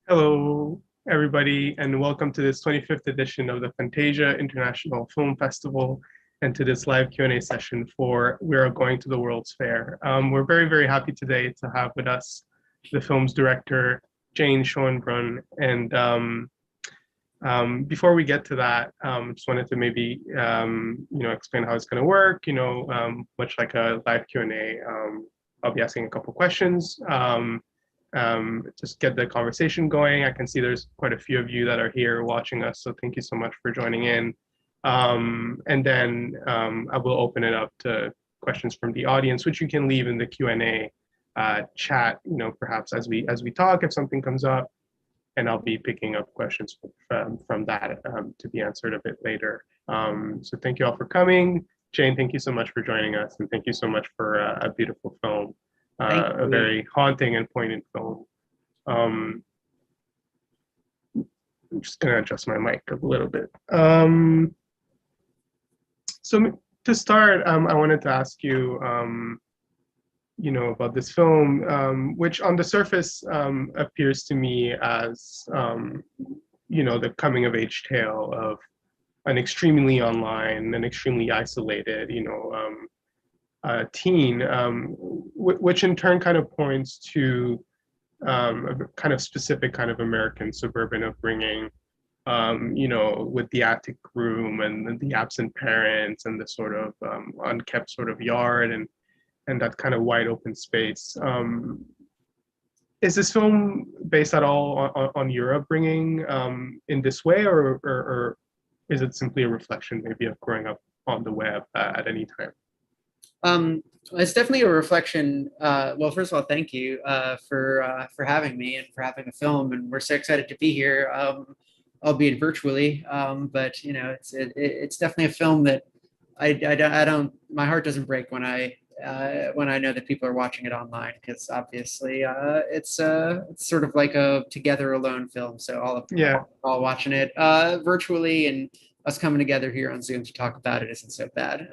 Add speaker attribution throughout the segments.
Speaker 1: Hello, everybody, and welcome to this 25th edition of the Fantasia International Film Festival and to this live Q&A session for We Are Going to the World's Fair. We're very, very happy today to have with us the film's director, Jane Schoenbrun. And before we get to that, just wanted to maybe, explain how it's going to work, much like a live Q&A. I'll be asking a couple questions. Just get the conversation going. I can see there's quite a few of you that are here watching us, so thank you so much for joining in. And then I will open it up to questions from the audience, which you can leave in the Q&A chat, perhaps as we talk, if something comes up, and I'll be picking up questions from that to be answered a bit later. So thank you all for coming. Jane, thank you so much for joining us, and thank you so much for a beautiful film. A very haunting and poignant film. I'm just going to adjust my mic a little bit. So to start, I wanted to ask you, about this film, which on the surface appears to me as, the coming of age tale of an extremely online and extremely isolated, teen, which in turn kind of points to a kind of specific kind of American suburban upbringing, with the attic room and the absent parents and the sort of unkept sort of yard and that kind of wide open space. Is this film based at all on your upbringing in this way, or is it simply a reflection maybe of growing up on the web at any time?
Speaker 2: It's definitely a reflection. Well, first of all, thank you for having me and for having the film, and we're so excited to be here, albeit virtually. But it's definitely a film that I don't. My heart doesn't break when I know that people are watching it online, because obviously it's sort of like a together alone film. So all watching it virtually, and us coming together here on Zoom to talk about it isn't so bad.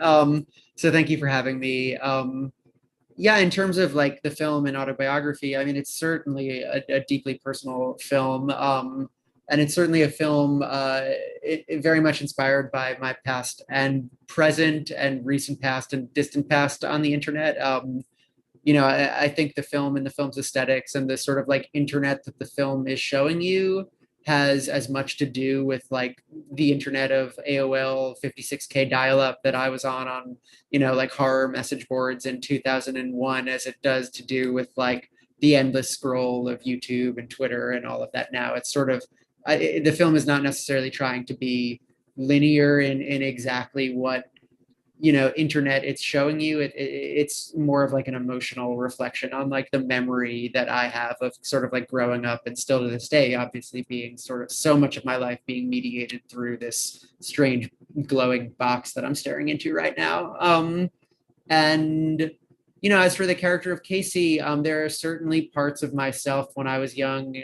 Speaker 2: So thank you for having me. In terms of like the film and autobiography, I mean, it's certainly a deeply personal film. And it's certainly a film it very much inspired by my past and present and recent past and distant past on the internet. I think the film and the film's aesthetics and the sort of like internet that the film is showing you has as much to do with like the internet of AOL 56K dial-up that I was on, like horror message boards in 2001 as it does to do with like the endless scroll of YouTube and Twitter and all of that now. It's sort of, the film is not necessarily trying to be linear in exactly what, internet it's showing you. It's more of like an emotional reflection on like the memory that I have of sort of like growing up, and still to this day, obviously being sort of so much of my life being mediated through this strange glowing box that I'm staring into right now. And as for the character of Casey, there are certainly parts of myself when I was young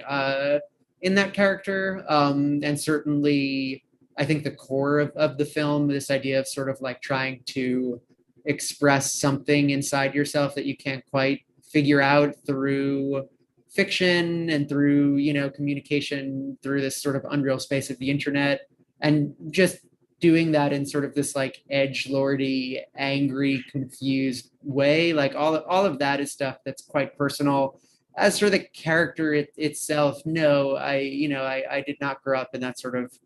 Speaker 2: in that character, and certainly I think the core of the film, this idea of sort of like trying to express something inside yourself that you can't quite figure out through fiction and through, communication through this sort of unreal space of the internet, and just doing that in sort of this like edgelordy, angry, confused way. Like all of that is stuff that's quite personal. As for the character itself, no, I did not grow up in that sort of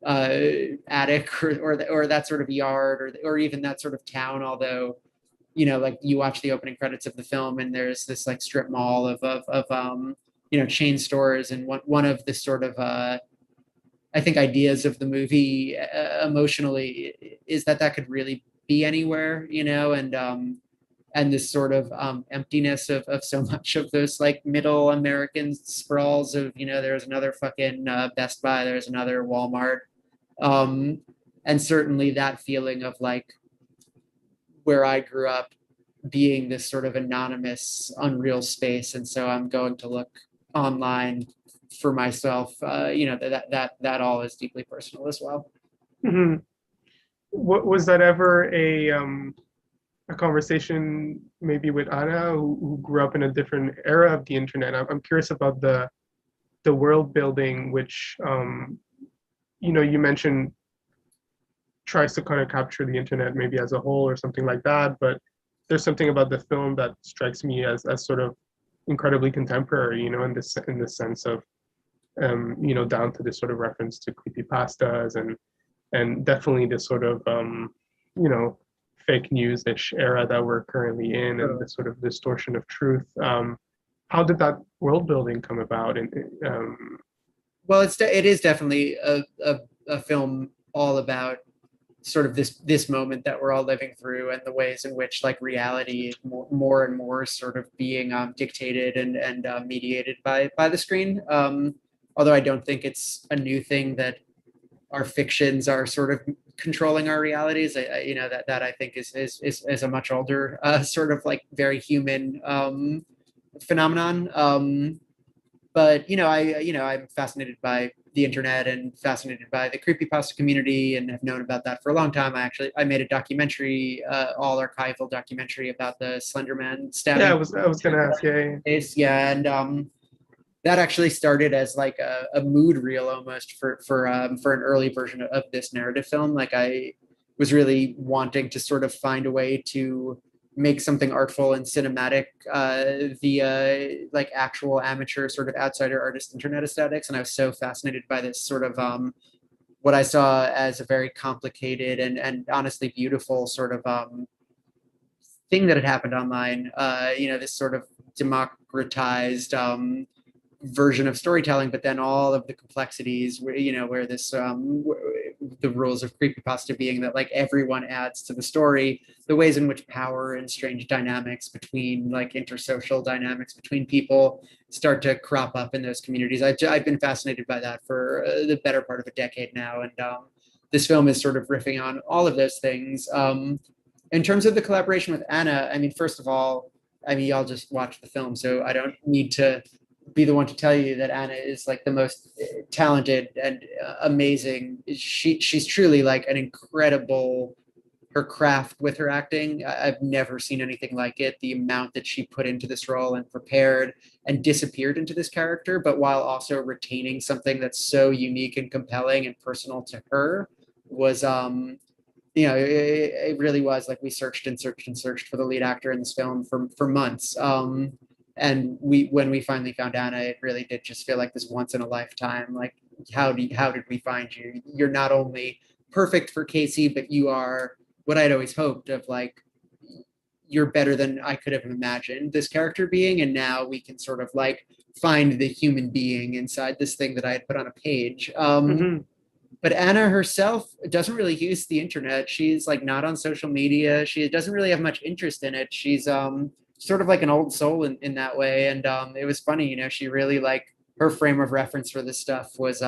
Speaker 2: attic or that sort of yard or even that sort of town, although like you watch the opening credits of the film and there's this like strip mall of chain stores, and one of the sort of I think ideas of the movie emotionally is that could really be anywhere, and this sort of emptiness of so much of those like middle American sprawls of, there's another fucking Best Buy, there's another Walmart. And certainly that feeling of like where I grew up being this sort of anonymous, unreal space. And so I'm going to look online for myself, that all is deeply personal as well.
Speaker 1: Mm-hmm. Was that ever a conversation maybe with Anna, who grew up in a different era of the internet? I'm curious about the the world building, which you mentioned tries to kind of capture the internet maybe as a whole or something like that, but there's something about the film that strikes me as sort of incredibly contemporary, in this sense of down to this sort of reference to creepypastas and definitely this sort of fake news-ish era that we're currently in, and the sort of distortion of truth. How did that world building come about? And
Speaker 2: Well, it is definitely a film all about sort of this moment that we're all living through, and the ways in which like reality more and more sort of being dictated and mediated by the screen. Although I don't think it's a new thing that our fictions are sort of controlling our realities. That I think is a much older sort of like very human phenomenon. But I'm fascinated by the internet and fascinated by the creepypasta community, and have known about that for a long time. I made a documentary, all archival documentary about the Slenderman stabbing.
Speaker 1: Yeah, I was gonna ask.
Speaker 2: Yeah, and that actually started as like a mood reel almost for an early version of this narrative film. Like I was really wanting to sort of find a way to make something artful and cinematic via like actual amateur sort of outsider artist internet aesthetics. And I was so fascinated by this sort of what I saw as a very complicated and honestly beautiful sort of thing that had happened online. This sort of democratized version of storytelling, but then all of the complexities where this the rules of creepypasta being that like everyone adds to the story, the ways in which power and strange dynamics between like intersocial dynamics between people start to crop up in those communities. I've been fascinated by that for the better part of a decade now, and this film is sort of riffing on all of those things. In terms of the collaboration with Anna, I mean, first of all, y'all just watch the film, so I don't need to be the one to tell you that Anna is like the most talented and amazing. She's truly like an incredible, her craft with her acting. I've never seen anything like it. The amount that she put into this role and prepared and disappeared into this character, but while also retaining something that's so unique and compelling and personal to her was, it really was like we searched and searched and searched for the lead actor in this film for months. And when we finally found Anna, it really did just feel like this once in a lifetime. Like, how did we find you? You're not only perfect for Casey, but you are what I'd always hoped of, like, you're better than I could have imagined this character being. And now we can sort of like find the human being inside this thing that I had put on a page. But Anna herself doesn't really use the internet. She's like not on social media. She doesn't really have much interest in it. She's sort of like an old soul in that way. And it was funny, she really like her frame of reference for this stuff was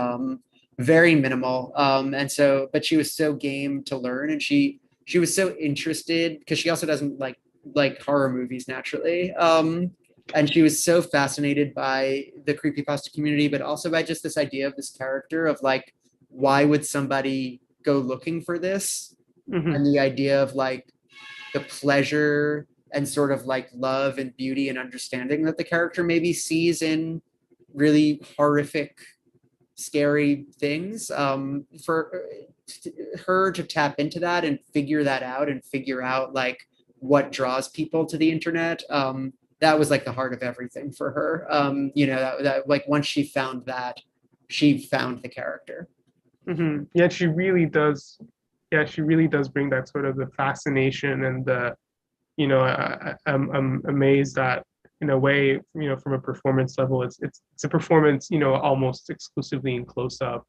Speaker 2: very minimal. But she was so game to learn, and she was so interested because she also doesn't like horror movies naturally. And she was so fascinated by the creepypasta community, but also by just this idea of this character of like, why would somebody go looking for this? And the idea of like the pleasure and sort of like love and beauty and understanding that the character maybe sees in really horrific, scary things. For her to tap into that and figure that out and figure out like what draws people to the internet, that was like the heart of everything for her. That like once she found that, she found the character.
Speaker 1: Yeah, she really does. Yeah, she really does bring that sort of the fascination and the, I'm amazed that in a way, from a performance level, it's a performance, almost exclusively in close up,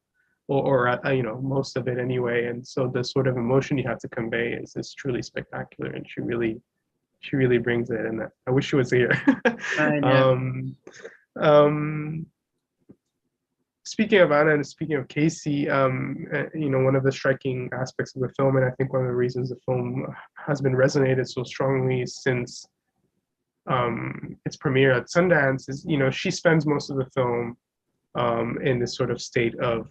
Speaker 1: or most of it anyway. And so the sort of emotion you have to convey is truly spectacular, and she really brings it. And I wish she was here.
Speaker 2: I know.
Speaker 1: Speaking of Anna and speaking of Casey, one of the striking aspects of the film, and I think one of the reasons the film has been resonated so strongly since its premiere at Sundance is, she spends most of the film in this sort of state of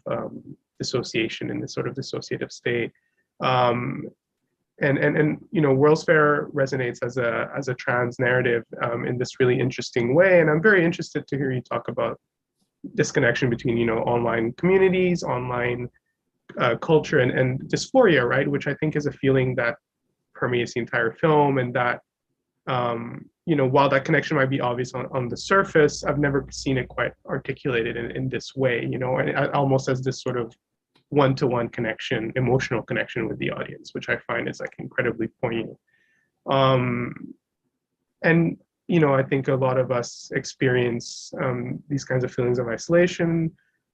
Speaker 1: dissociation, in this sort of dissociative state. And World's Fair resonates as a trans narrative in this really interesting way. And I'm very interested to hear you talk about disconnection between, online communities, online culture, and dysphoria, right? Which I think is a feeling that permeates the entire film, and that while that connection might be obvious on the surface, I've never seen it quite articulated in this way, and almost as this sort of one-to-one connection, emotional connection with the audience, which I find is like incredibly poignant. Um, and I think a lot of us experience these kinds of feelings of isolation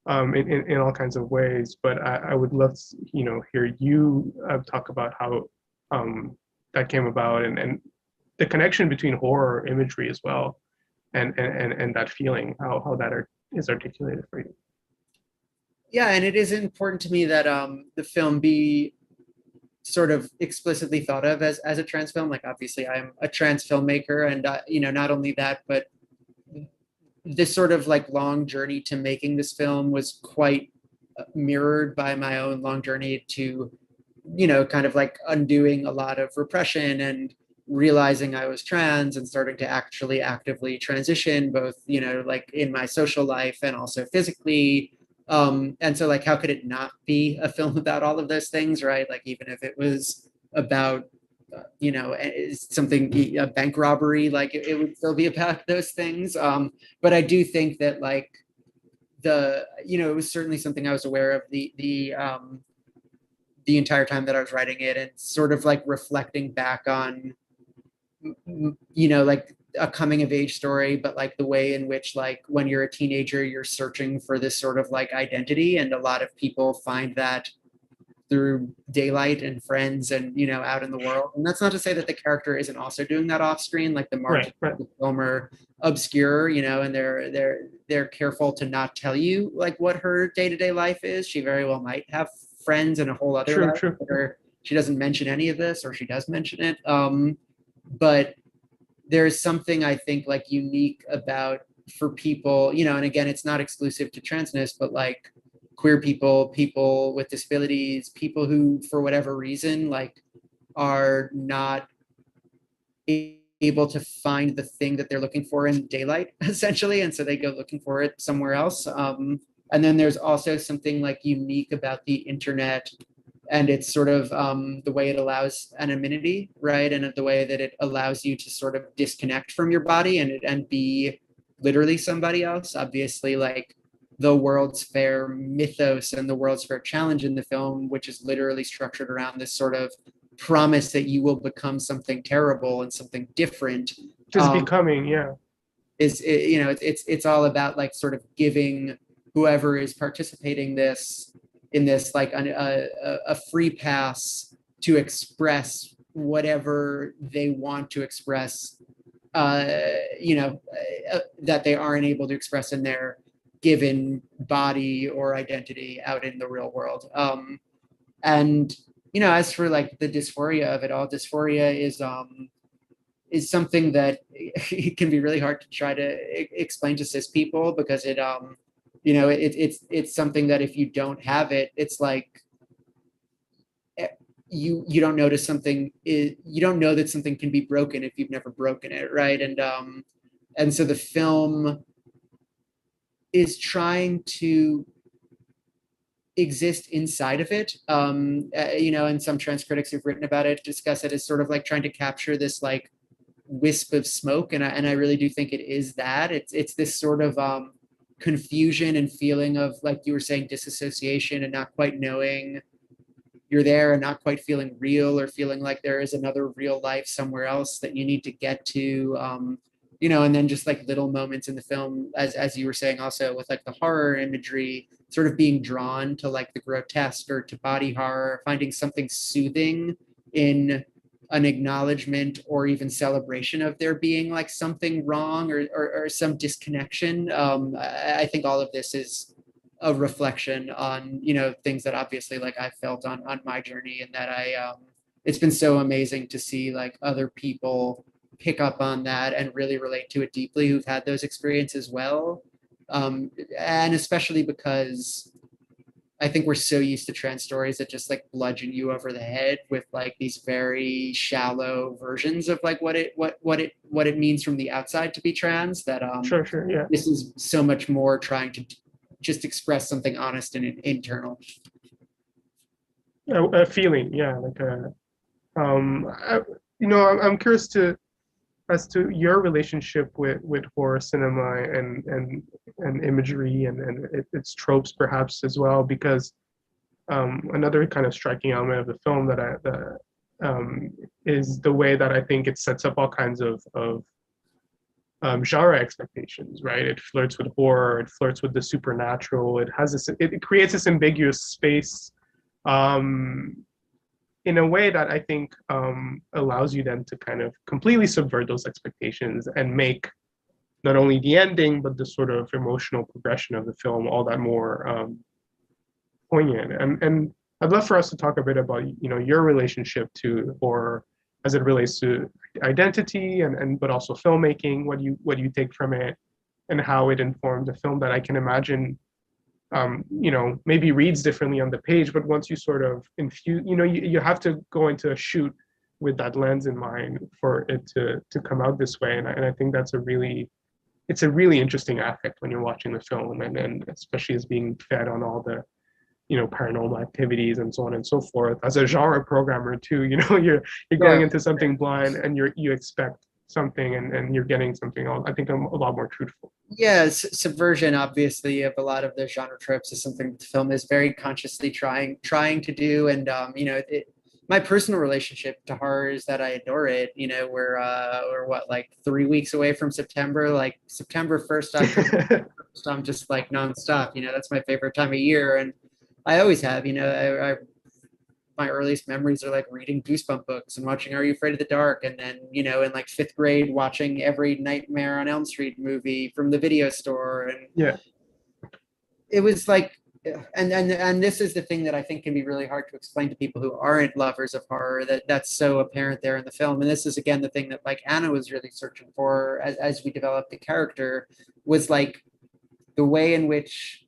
Speaker 1: in all kinds of ways. But I would love to, hear you talk about how that came about, and the connection between horror imagery as well, and that feeling, how that is articulated for you.
Speaker 2: Yeah, and it is important to me that the film be sort of explicitly thought of as a trans film. Like, obviously I'm a trans filmmaker, and not only that, but this sort of like long journey to making this film was quite mirrored by my own long journey to, kind of like undoing a lot of repression and realizing I was trans and starting to actually actively transition, both, like in my social life and also physically. And so, like, how could it not be a film about all of those things, right? Like, even if it was about something, a bank robbery, like it would still be about those things. But I do think that, like, it was certainly something I was aware of the entire time that I was writing it, and sort of like reflecting back on, like a coming of age story, but like the way in which, like, when you're a teenager, you're searching for this sort of like identity, and a lot of people find that through daylight and friends and, out in the world. And that's not to say that the character isn't also doing that off screen. Like, the margins of the film are obscure, and they're careful to not tell you like what her day-to-day life is. She very well might have friends and a whole other life where she doesn't mention any of this, or she does mention it. But there's something, I think, like unique about, for people, and again, it's not exclusive to transness, but like queer people, people with disabilities, people who, for whatever reason, like, are not able to find the thing that they're looking for in daylight, essentially, and so they go looking for it somewhere else. And then there's also something like unique about the internet, and it's sort of the way it allows anonymity, right? And the way that it allows you to sort of disconnect from your body and be literally somebody else. Obviously, like, the World's Fair mythos and the World's Fair challenge in the film, which is literally structured around this sort of promise that you will become something terrible and something different.
Speaker 1: Just becoming, yeah.
Speaker 2: It's all about, like, sort of giving whoever is participating in this, like, a free pass to express whatever they want to express, that they aren't able to express in their given body or identity out in the real world. And as for like the dysphoria of it all, dysphoria is something that it can be really hard to try to explain to cis people, because it's something that if you don't have it, it's like you don't notice something you don't know that something can be broken if you've never broken it, right? And so the film is trying to exist inside of it. And some trans critics who've written about it discuss it as sort of like trying to capture this like wisp of smoke, and I really do think it is that. It's this sort of confusion and feeling of, like you were saying, disassociation, and not quite knowing you're there, and not quite feeling real, or feeling like there is another real life somewhere else that you need to get to. And then just like little moments in the film, as you were saying also, with like the horror imagery sort of being drawn to like the grotesque or to body horror, finding something soothing in an acknowledgement or even celebration of there being like something wrong, or some disconnection. I think all of this is a reflection on, things that obviously like I felt on my journey, and that it's been so amazing to see like other people pick up on that and really relate to it deeply, who've had those experiences as well. And especially because I think we're so used to trans stories that just like bludgeon you over the head with like these very shallow versions of like what it means from the outside to be trans, that
Speaker 1: Sure, sure, yeah.
Speaker 2: this is so much more trying to just express something honest and internal.
Speaker 1: A feeling, yeah, like a I, I'm curious to as to your relationship with horror cinema and imagery and its tropes perhaps as well, because another kind of striking element of the film that is the way that I think it sets up all kinds of genre expectations, right? It flirts with horror, it flirts with the supernatural. It creates this ambiguous space um, in a way that I think allows you then to kind of completely subvert those expectations and make not only the ending but the sort of emotional progression of the film all that more poignant. And I'd love for us to talk a bit about your relationship to horror as it relates to identity and but also filmmaking. What you take from it and how it informed a film that I can imagine maybe reads differently on the page, but once you sort of infuse, you have to go into a shoot with that lens in mind for it to come out this way. And I think it's a really interesting affect when you're watching the film, and especially as being fed on all the paranormal activities and so on and so forth. As a genre programmer too, you're going
Speaker 2: Yeah.
Speaker 1: into something blind and you expect something and you're getting something else. I think I'm a lot more truthful.
Speaker 2: Yeah, subversion, obviously, of a lot of the genre tropes is something that the film is very consciously trying to do. And my personal relationship to horror is that I adore it. We're what, like 3 weeks away from September, like September 1st, October 1st, I'm just like nonstop. That's my favorite time of year, and I always have. My earliest memories are like reading Goosebump books and watching Are You Afraid of the Dark? And then, in like fifth grade, watching every Nightmare on Elm Street movie from the video store. And
Speaker 1: Yeah.
Speaker 2: it was like, and this is the thing that I think can be really hard to explain to people who aren't lovers of horror, that's so apparent there in the film. And this is again the thing that like Anna was really searching for as we developed the character, was like the way in which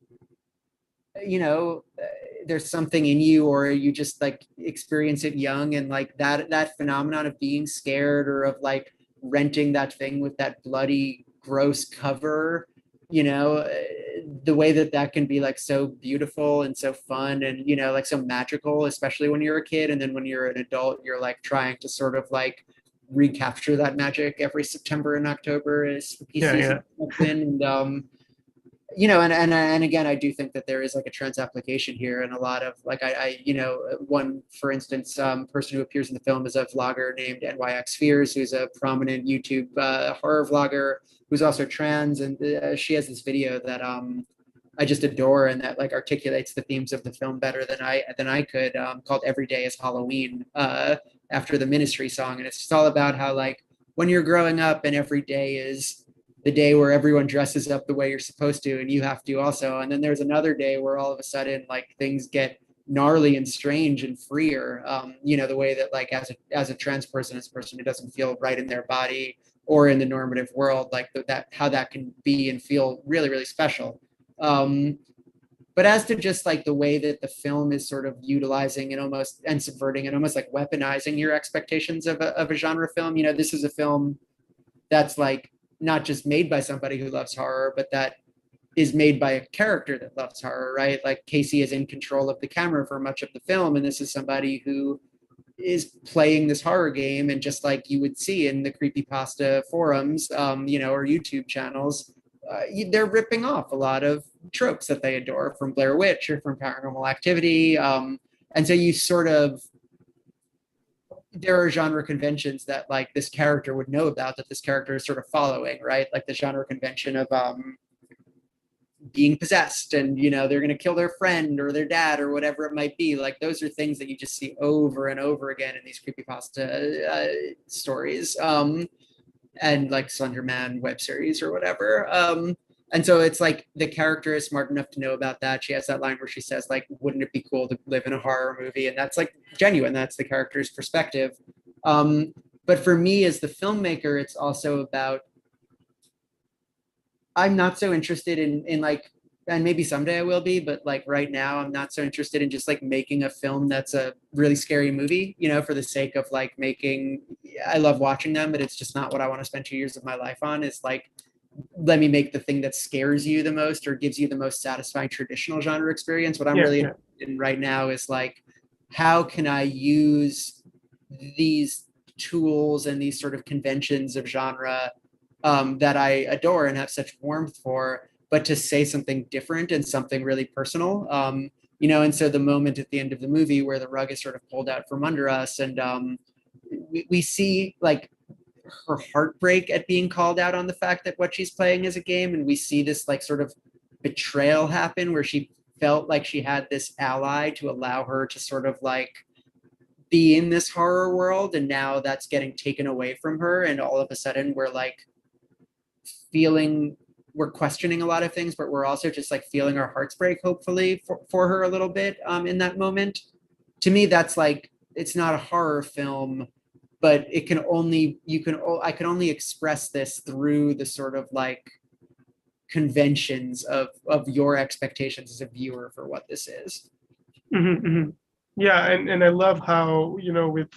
Speaker 2: there's something in you, or you just like experience it young, and like that phenomenon of being scared, or of like renting that thing with that bloody gross cover, the way that can be like so beautiful and so fun, and like so magical, especially when you're a kid, and then when you're an adult you're like trying to sort of like recapture that magic every September and October as spooky season comes in. And and again, I do think that there is like a trans application here, and a lot of like one, for instance, person who appears in the film is a vlogger named NYX Fears, who's a prominent YouTube horror vlogger who's also trans, and she has this video that I just adore, and that like articulates the themes of the film better than I could, called "Every Day is Halloween," after the Ministry song, and it's just all about how like when you're growing up and every day is the day where everyone dresses up the way you're supposed to, and you have to also. And then there's another day where all of a sudden like things get gnarly and strange and freer. The way that like as a trans person, as a person who doesn't feel right in their body or in the normative world, like that how that can be and feel really, really special. But as to just like the way that the film is sort of utilizing and subverting and almost like weaponizing your expectations of a genre film, this is a film that's like not just made by somebody who loves horror, but that is made by a character that loves horror, right? Like Casey is in control of the camera for much of the film, and this is somebody who is playing this horror game, and just like you would see in the creepypasta forums, or YouTube channels, they're ripping off a lot of tropes that they adore from Blair Witch or from Paranormal Activity, and so you sort of, there are genre conventions that like this character would know about, that this character is sort of following, right? Like the genre convention of being possessed, and they're going to kill their friend or their dad or whatever it might be. Like those are things that you just see over and over again in these creepypasta stories, and like Slender Man web series or whatever. And so it's like the character is smart enough to know about that. She has that line where she says, like, wouldn't it be cool to live in a horror movie? And that's like genuine. That's the character's perspective. But for me as the filmmaker, it's also about, I'm not so interested in like and maybe someday I will be, but like right now I'm not so interested in just like making a film that's a really scary movie, you know, for the sake of like making, I love watching them, but it's just not what I want to spend 2 years of my life on. Is like, let me make the thing that scares you the most or gives you the most satisfying traditional genre experience. What I'm
Speaker 1: Yeah,
Speaker 2: really
Speaker 1: yeah.
Speaker 2: interested in right now is like, how can I use these tools and these sort of conventions of genre that I adore and have such warmth for, but to say something different and something really personal. You know, and so the moment at the end of the movie where the rug is sort of pulled out from under us, and we see like her heartbreak at being called out on the fact that what she's playing is a game, and we see this like sort of betrayal happen where she felt like she had this ally to allow her to sort of like be in this horror world, and now that's getting taken away from her, and all of a sudden we're like feeling, we're questioning a lot of things, but we're also just like feeling our hearts break, hopefully for her a little bit in that moment. To me, that's like, it's not a horror film, but it can only, I can only express this through the sort of like conventions of your expectations as a viewer for what this is.
Speaker 1: Yeah, and I love how, you know, with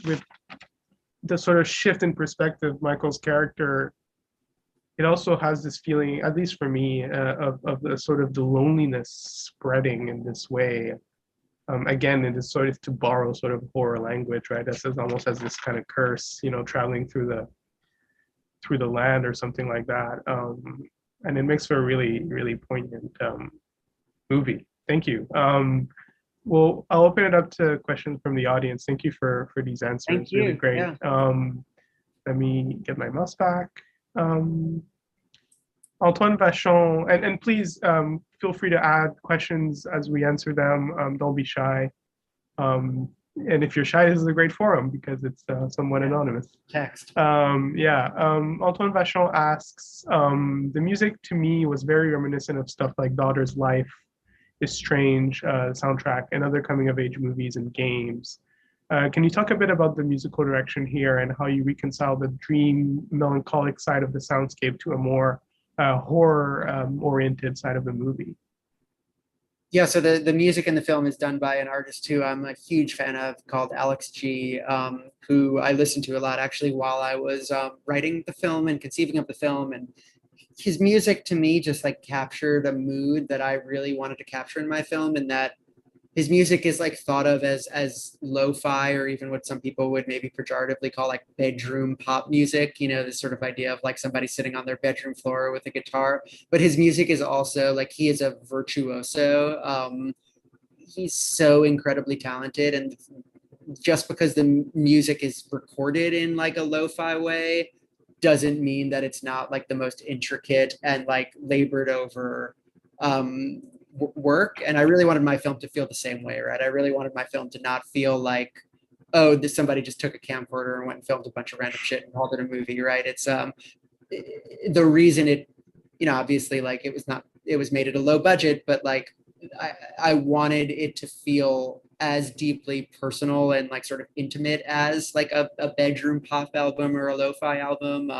Speaker 1: the sort of shift in perspective, Michael's character, it also has this feeling, at least for me, of the sort of the loneliness spreading in this way. Again, in this sort of, to borrow sort of horror language, right? This is almost as this kind of curse, you know, traveling through the land or something like that. And it makes for a really, really poignant movie. Thank you. Well, I'll open it up to questions from the audience. Thank you for these answers.
Speaker 2: Thank
Speaker 1: Really
Speaker 2: you.
Speaker 1: great.
Speaker 2: Yeah.
Speaker 1: Let me get my mouse back. Antoine Vachon, and please feel free to add questions as we answer them. Don't be shy. And if you're shy, this is a great forum because it's somewhat anonymous.
Speaker 2: Text.
Speaker 1: Antoine Vachon asks, the music to me was very reminiscent of stuff like Daughter's Life is Strange soundtrack and other coming of age movies and games. Can you talk a bit about the musical direction here and how you reconcile the dream melancholic side of the soundscape to a more horror oriented side of the movie?
Speaker 2: Yeah, so the music in the film is done by an artist who I'm a huge fan of called Alex G, who I listened to a lot actually while I was writing the film and conceiving of the film. And his music to me just like captured a mood that I really wanted to capture in my film, and that his music is like thought of as lo-fi, or even what some people would maybe pejoratively call like bedroom pop music, you know, this sort of idea of like somebody sitting on their bedroom floor with a guitar. But his music is also like, he is a virtuoso. He's so incredibly talented, and just because the music is recorded in like a lo-fi way doesn't mean that it's not like the most intricate and like labored over work. And I really wanted my film to feel the same way, right? I really wanted my film to not feel like, oh, this somebody just took a camcorder and went and filmed a bunch of random shit and called it a movie, right? It's the reason it, you know, obviously like it was made at a low budget, but like I wanted it to feel as deeply personal and like sort of intimate as like a bedroom pop album or a lo-fi album.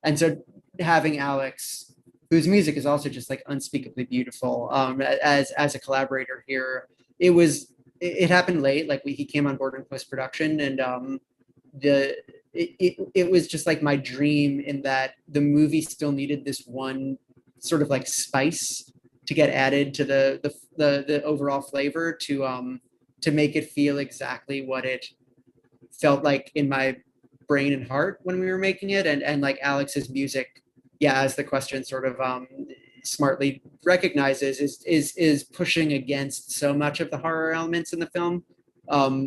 Speaker 2: And so having Alex, whose music is also just like unspeakably beautiful, as a collaborator here, it happened late. Like he came on board in post-production, and it was just like my dream, in that the movie still needed this one sort of like spice to get added to the overall flavor to make it feel exactly what it felt like in my brain and heart when we were making it. And like Alex's music, yeah, as the question sort of smartly recognizes, is pushing against so much of the horror elements in the film.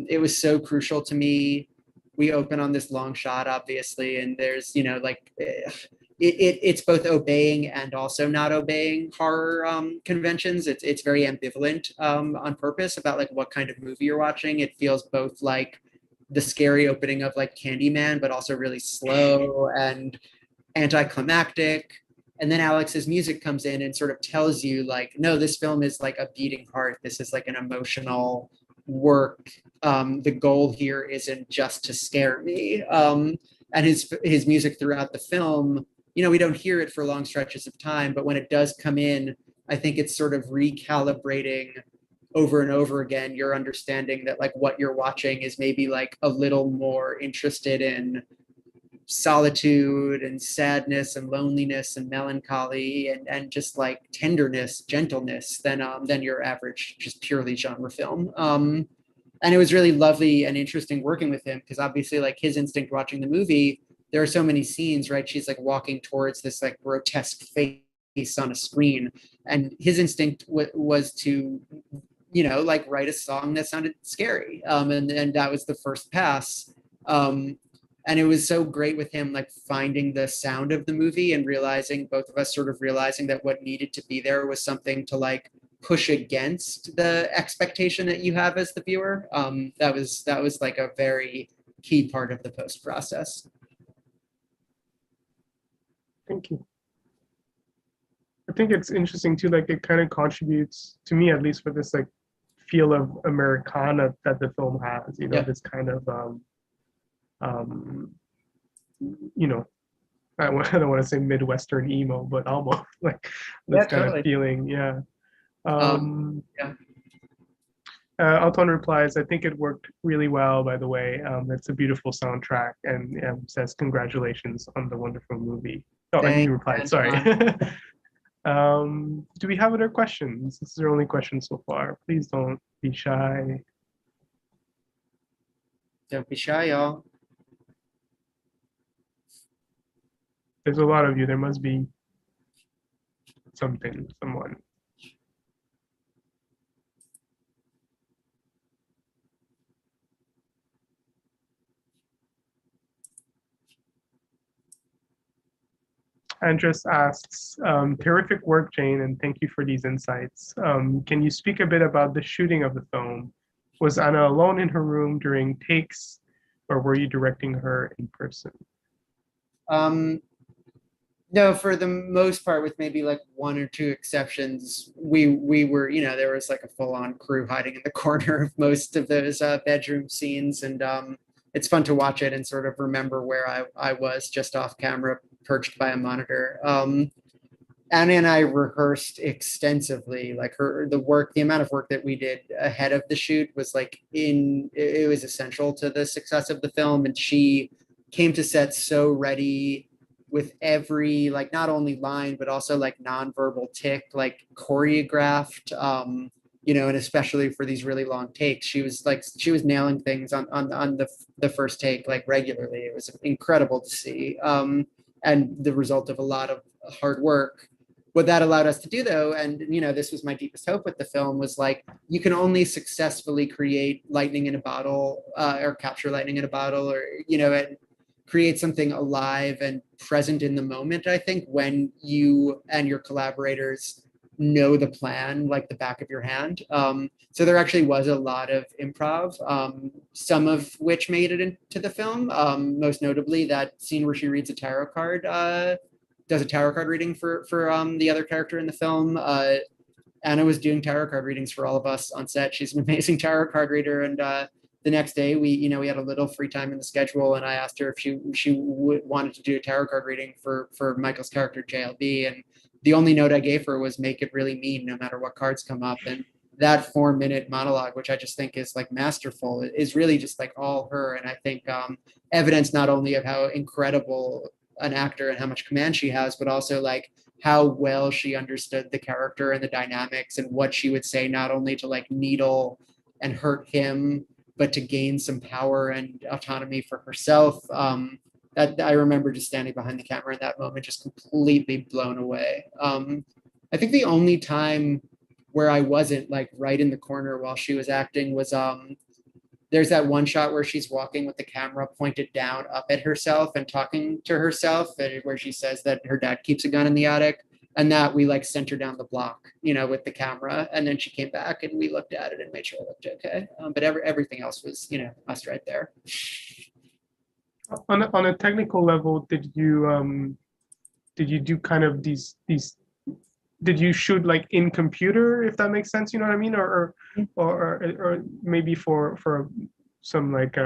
Speaker 2: It was so crucial to me. We open on this long shot, obviously, and there's, you know, like it's both obeying and also not obeying horror conventions. It's very ambivalent on purpose about like what kind of movie you're watching. It feels both like the scary opening of like Candyman, but also really slow and anticlimactic. And then Alex's music comes in and sort of tells you like, no, this film is like a beating heart. This is like an emotional work. The goal here isn't just to scare me. And his music throughout the film, you know, we don't hear it for long stretches of time, but when it does come in, I think it's sort of recalibrating over and over again your understanding that like what you're watching is maybe like a little more interested in solitude and sadness and loneliness and melancholy and just like tenderness, gentleness than your average just purely genre film. And it was really lovely and interesting working with him because obviously like his instinct watching the movie, there are so many scenes, right? She's like walking towards this like grotesque face on a screen, and his instinct was to, you know, like write a song that sounded scary, and that was the first pass. And it was so great with him like finding the sound of the movie and realizing, both of us sort of realizing that what needed to be there was something to like push against the expectation that you have as the viewer. That was like a very key part of the post process.
Speaker 1: Thank you. I think it's interesting too, like it kind of contributes to me, at least, for this like feel of Americana that the film has, you know,
Speaker 2: Yeah.
Speaker 1: this kind of you know, I don't want to say Midwestern emo, but almost like this
Speaker 2: Yeah,
Speaker 1: kind
Speaker 2: totally.
Speaker 1: of feeling. Yeah.
Speaker 2: Yeah.
Speaker 1: Alton replies, I think it worked really well, by the way. It's a beautiful soundtrack, and says congratulations on the wonderful movie. Oh, and he
Speaker 2: Thanks,
Speaker 1: replied, sorry. Do we have other questions? This is our only question so far. Please don't be shy.
Speaker 2: Don't be shy, y'all.
Speaker 1: There's a lot of you. There must be something, someone. Andres asks, terrific work, Jane, and thank you for these insights. Can you speak a bit about the shooting of the film? Was Anna alone in her room during takes, or were you directing her in person?
Speaker 2: No, for the most part, with maybe like one or two exceptions, we were, you know, there was like a full-on crew hiding in the corner of most of those bedroom scenes, and it's fun to watch it and sort of remember where I was just off camera, perched by a monitor. Anna and I rehearsed extensively. Like the amount of work that we did ahead of the shoot was like it was essential to the success of the film, and she came to set so ready with every like not only line but also like nonverbal tick, like choreographed. You know, and especially for these really long takes, she was nailing things on the first take like regularly. It was incredible to see, and the result of a lot of hard work. What that allowed us to do, though, and you know, this was my deepest hope with the film, was like you can only successfully create lightning in a bottle, or capture lightning in a bottle, or you know, and create something alive and present in the moment. I think when you and your collaborators know the plan like the back of your hand. So there actually was a lot of improv, some of which made it into the film. Most notably, that scene where she reads a tarot card. Does a tarot card reading for the other character in the film. Anna was doing tarot card readings for all of us on set. She's an amazing tarot card reader, and the next day we had a little free time in the schedule, and I asked her if she wanted to do a tarot card reading for Michael's character JLB, and the only note I gave her was make it really mean no matter what cards come up. And that 4-minute monologue, which I just think is like masterful, is really just like all her. And I think evidence not only of how incredible an actor and how much command she has, but also like how well she understood the character and the dynamics and what she would say, not only to like needle and hurt him, but to gain some power and autonomy for herself. That I remember just standing behind the camera in that moment, just completely blown away. I think the only time where I wasn't like right in the corner while she was acting was there's that one shot where she's walking with the camera pointed down up at herself and talking to herself, where she says that her dad keeps a gun in the attic, and that we like sent her down the block, you know, with the camera, and then she came back and we looked at it and made sure it looked okay. But everything else was, you know, us right there.
Speaker 1: On a technical level, did you do kind of these did you shoot like in computer, if that makes sense, you know what I mean, or maybe for some like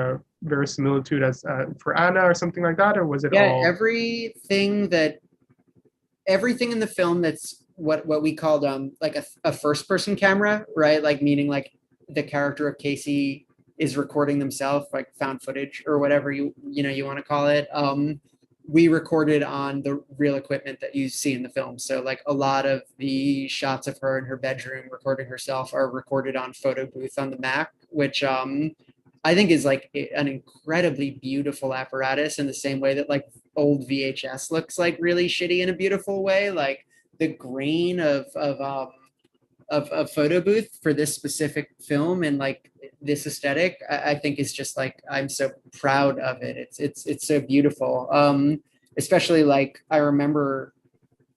Speaker 1: verisimilitude as for Anna or something like that, or was it all?
Speaker 2: Everything in the film that's what we called like a first person camera, right? Like meaning like the character of Casey is recording themselves, like found footage or whatever you want to call it. We recorded on the real equipment that you see in the film. So like a lot of the shots of her in her bedroom recording herself are recorded on photo booth on the Mac, which I think is like an incredibly beautiful apparatus in the same way that like old VHS looks like really shitty in a beautiful way. Like the grain of photo booth for this specific film and like this aesthetic, I think is just like, I'm so proud of it. It's so beautiful. Especially like I remember,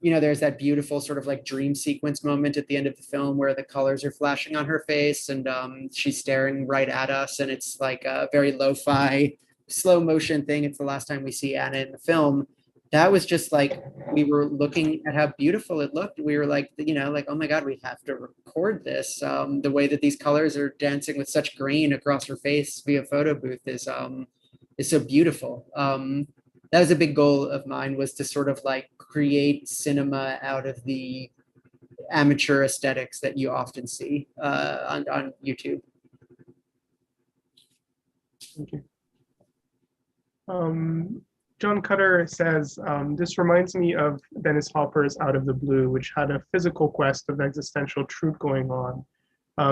Speaker 2: there's that beautiful sort of like dream sequence moment at the end of the film where the colors are flashing on her face and she's staring right at us, and it's like a very lo-fi slow motion thing. It's the last time we see Anna in the film. That was just like, we were looking at how beautiful it looked. We were like, like, oh my God, we have to record this. The way that these colors are dancing with such grain across her face via photo booth is so beautiful. That was a big goal of mine, was to sort of like create cinema out of the amateur aesthetics that you often see on YouTube.
Speaker 1: Thank you. John Cutter says, this reminds me of Dennis Hopper's Out of the Blue, which had a physical quest of existential truth going on.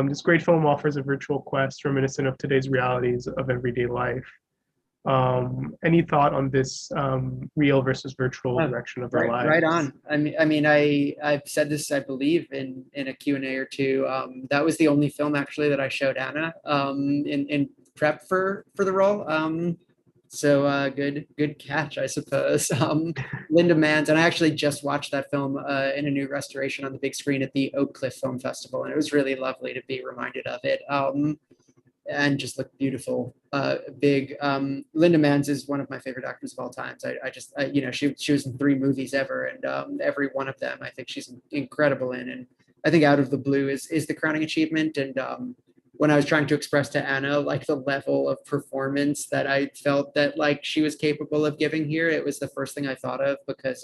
Speaker 1: This great film offers a virtual quest reminiscent of today's realities of everyday life. Any thought on this real versus virtual direction of our lives?
Speaker 2: Right on. I've said this, I believe, in a Q&A or two. That was the only film actually that I showed Anna in prep for the role. So good catch, I suppose. Linda Manns, and I actually just watched that film in a new restoration on the big screen at the Oak Cliff Film Festival, and it was really lovely to be reminded of it. And just looked beautiful, big. Linda Manns is one of my favorite actors of all times. She was in 3 movies ever, and every one of them I think she's incredible in. And I think Out of the Blue is the crowning achievement. And when I was trying to express to Anna like the level of performance that I felt that like she was capable of giving here, it was the first thing I thought of, because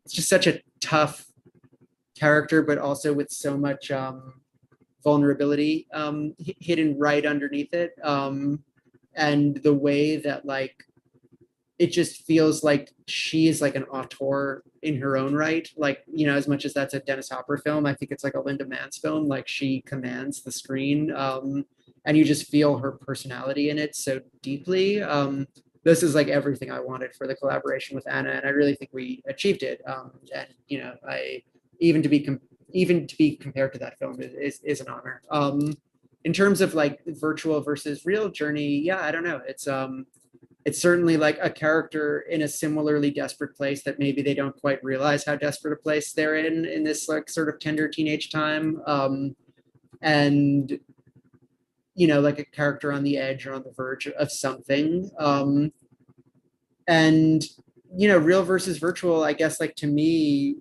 Speaker 2: it's just such a tough character, but also with so much vulnerability hidden right underneath it. And the way that like it just feels like she is like an auteur in her own right. Like, as much as that's a Dennis Hopper film, I think it's like a Linda Manns film. Like she commands the screen, and you just feel her personality in it so deeply. This is like everything I wanted for the collaboration with Anna, and I really think we achieved it. And I even to be compared to that film is an honor. In terms of like virtual versus real journey, yeah, I don't know. It's certainly like a character in a similarly desperate place that maybe they don't quite realize how desperate a place they're in this like sort of tender teenage time. And like a character on the edge or on the verge of something. And real versus virtual, I guess, like to me,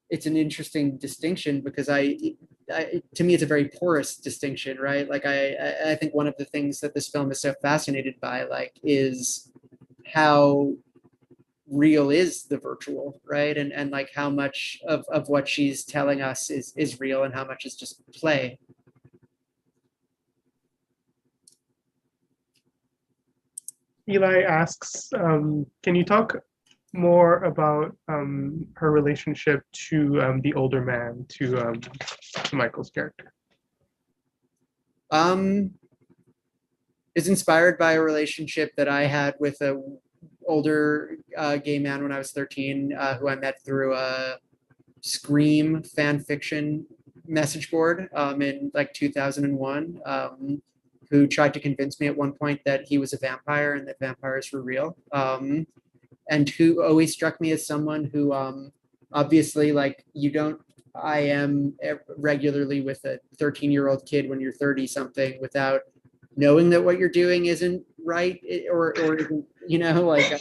Speaker 2: it's an interesting distinction, because to me, it's a very porous distinction, right? Like I think one of the things that this film is so fascinated by, like, is how real is the virtual, right? And like how much of what she's telling us is real and how much is just play.
Speaker 1: Eli asks, can you talk more about her relationship to the older man, to Michael's character?
Speaker 2: It's inspired by a relationship that I had with a older gay man when I was 13, who I met through a Scream fan fiction message board in like 2001, who tried to convince me at one point that he was a vampire and that vampires were real. And who always struck me as someone who obviously, like, I am regularly with a 13-year-old kid when you're 30 something without knowing that what you're doing isn't right, or isn't, like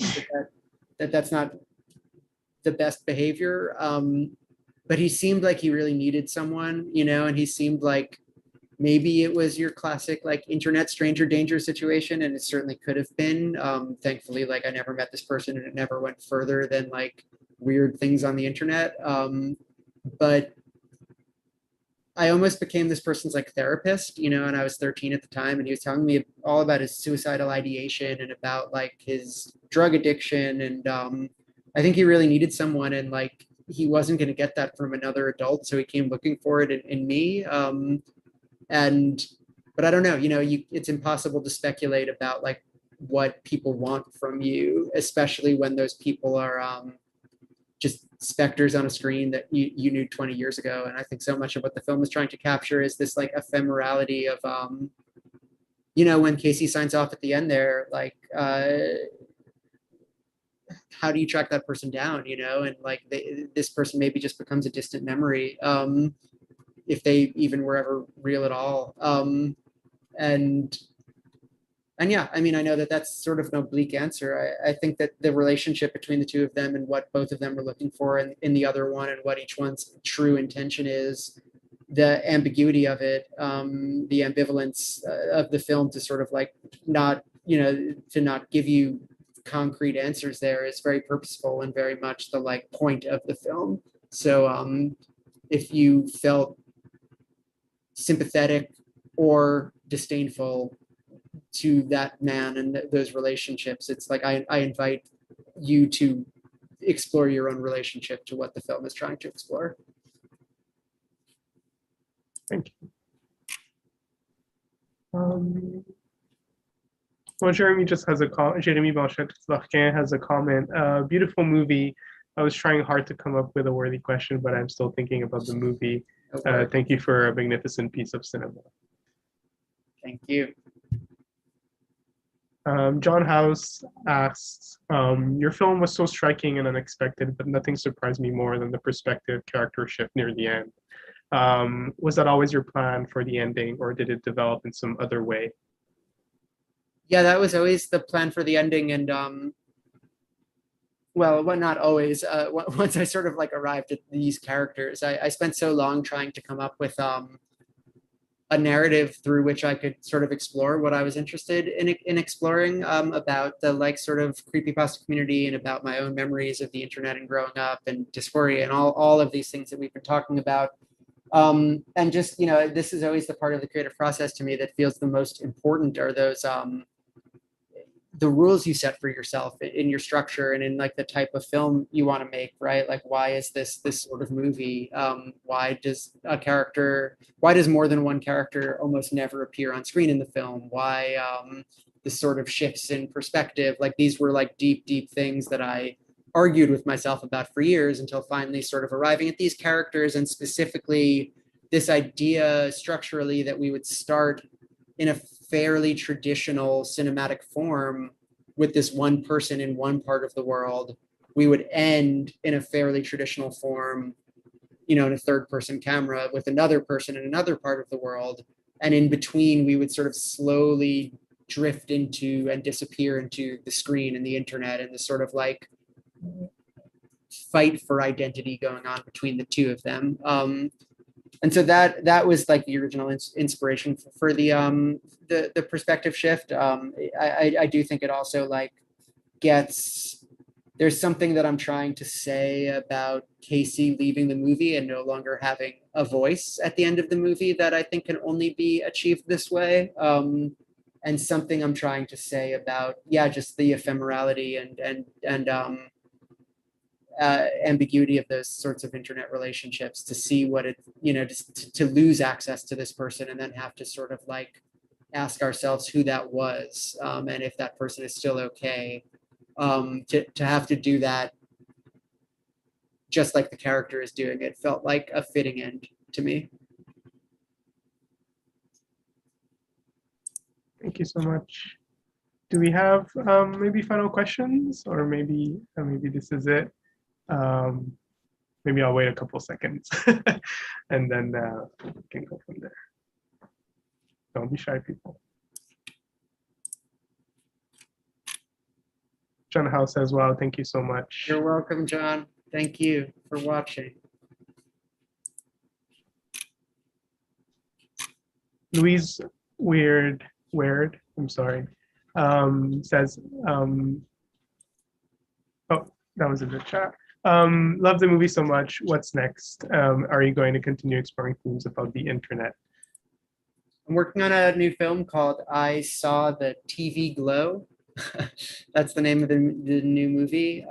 Speaker 2: that's not the best behavior. But he seemed like he really needed someone, and he seemed like maybe it was your classic like internet stranger danger situation, and it certainly could have been. Thankfully, like I never met this person, and it never went further than like weird things on the internet. But I almost became this person's like therapist, you know, and I was 13 at the time, and he was telling me all about his suicidal ideation and about like his drug addiction. And I think he really needed someone, and like he wasn't going to get that from another adult. So he came looking for it in me. And, but I don't know, you know, it's impossible to speculate about like what people want from you, especially when those people are just specters on a screen that you knew 20 years ago. And I think so much of what the film is trying to capture is this like ephemerality of, you know, when Casey signs off at the end there, like, how do you track that person down, you know? And like this person maybe just becomes a distant memory, if they even were ever real at all. And yeah, I mean, I know that that's sort of an oblique answer. I think that the relationship between the two of them and what both of them were looking for in the other one, and what each one's true intention is, the ambiguity of it, the ambivalence of the film to sort of like not, you know, to not give you concrete answers there is very purposeful and very much the like point of the film. So if you felt sympathetic or disdainful to that man and those relationships, it's like I invite you to explore your own relationship to what the film is trying to explore.
Speaker 1: Thank you. Well, Jeremy just has a comment. Jeremy Blanchet has a comment. Beautiful movie. I was trying hard to come up with a worthy question, but I'm still thinking about the movie. Thank you for a magnificent piece of cinema.
Speaker 2: Thank you.
Speaker 1: John House asks, your film was so striking and unexpected, but nothing surprised me more than the perspective character shift near the end. Was that always your plan for the ending, or did it develop in some other way?
Speaker 2: Yeah, that was always the plan for the ending. And well, not always. Once I sort of like arrived at these characters, I spent so long trying to come up with a narrative through which I could sort of explore what I was interested in exploring, about the like sort of creepypasta community, and about my own memories of the internet and growing up, and dysphoria, and all of these things that we've been talking about. And just, you know, this is always the part of the creative process to me that feels the most important, are those the rules you set for yourself in your structure and in like the type of film you want to make, right? Like, why is this sort of movie? Why does more than one character almost never appear on screen in the film? Why this sort of shifts in perspective? Like, these were like deep things that I argued with myself about for years, until finally sort of arriving at these characters, and specifically this idea structurally that we would start in a fairly traditional cinematic form with this one person in one part of the world. We would end in a fairly traditional form, you know, in a third person camera with another person in another part of the world. And in between, we would sort of slowly drift into and disappear into the screen and the internet, and the sort of like fight for identity going on between the two of them. And so that was like the original inspiration for the perspective shift. I do think it also like there's something that I'm trying to say about Casey leaving the movie and no longer having a voice at the end of the movie that I think can only be achieved this way. And something I'm trying to say about, yeah, just the ephemerality and ambiguity of those sorts of internet relationships, to see what it, you know, just to lose access to this person and then have to sort of like ask ourselves who that was, and if that person is still okay, to have to do that just like the character is doing it, felt like a fitting end to me.
Speaker 1: Thank you so much. Do we have maybe final questions, or maybe this is it? Maybe I'll wait a couple seconds and then we can go from there. Don't be shy, people. John House as well. Thank you so much.
Speaker 2: You're welcome, John. Thank you for watching.
Speaker 1: Louise Weird, I'm sorry, says, oh, that was in the chat. Love the movie so much. What's next? Are you going to continue exploring themes about the internet?
Speaker 2: I'm working on a new film called I Saw the TV Glow. That's the name of the new movie.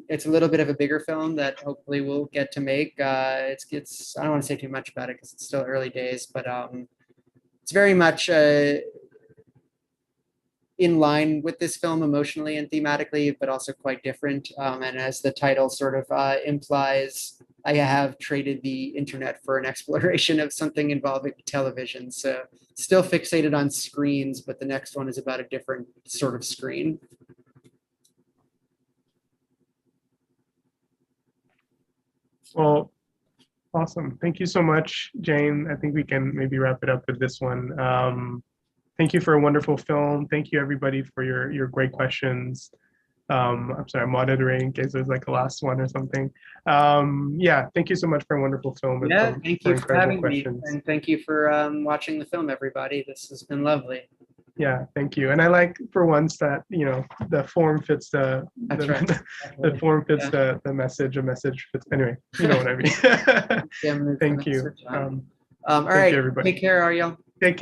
Speaker 2: It's a little bit of a bigger film that hopefully we'll get to make. It's I don't want to say too much about it because it's still early days, but it's very much in line with this film emotionally and thematically, but also quite different. And as the title sort of implies, I have traded the internet for an exploration of something involving television. So still fixated on screens, but the next one is about a different sort of screen.
Speaker 1: Well, awesome. Thank you so much, Jane. I think we can maybe wrap it up with this one. Thank you for a wonderful film. Thank you, everybody, for your great questions. I'm sorry, I'm monitoring in case there's like a last one or something. Yeah, thank you so much for a wonderful film. And
Speaker 2: Yeah, thank you for having
Speaker 1: questions.
Speaker 2: me. And thank you for watching the film, everybody. This has been lovely.
Speaker 1: Yeah, thank you. And I like for once that, you know, the form fits the form fits the message, a message fits. Anyway, you know what I mean. Thank you.
Speaker 2: All right,
Speaker 1: everybody.
Speaker 2: take care, Ariel.